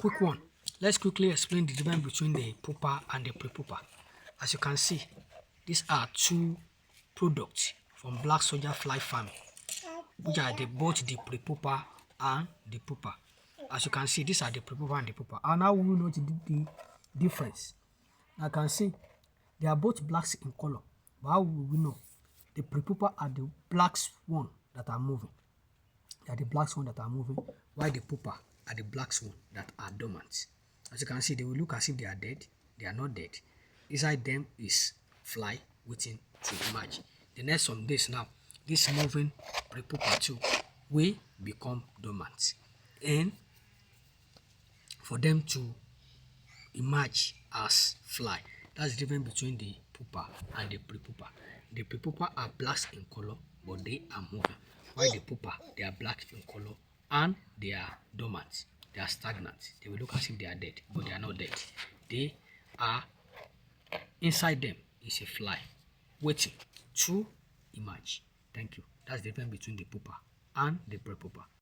quick one. Let's quickly explain the difference between the pupa and the prepupa. As you can see, these are two products from black soldier fly farming, which are both the prepupa and the pupa. As you can see, these are the prepupa and the pupa. And now we will know the difference. Now you can see they are both blacks in color. But how will we know? The prepupa are the blacks one that are moving. They are the blacks one that are moving, while the pupa are the blacks one that are dormant. As you can see, they will look as if they are dead. They are not dead. Inside them is fly waiting to emerge. The next some days now, this moving prepupa too will become dormant. And for them to emerge as fly, that's the difference between the pupa and the prepupa. The prepupa are blacks in color, but they are moving. While the pupa, they are black in color and they are dormant. They are stagnant. They will look as if they are dead, but they are not dead. They are, inside them is a fly waiting to emerge. Thank you. That's the difference between the pupa and the prepupa.